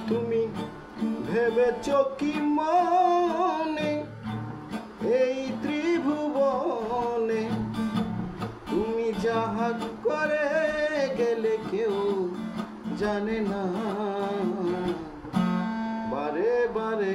তুমি ভেবেছ কি মনে এই ত্রিভুবনে তুমি যাহা করে গেলে কেউ জানে না বারে বারে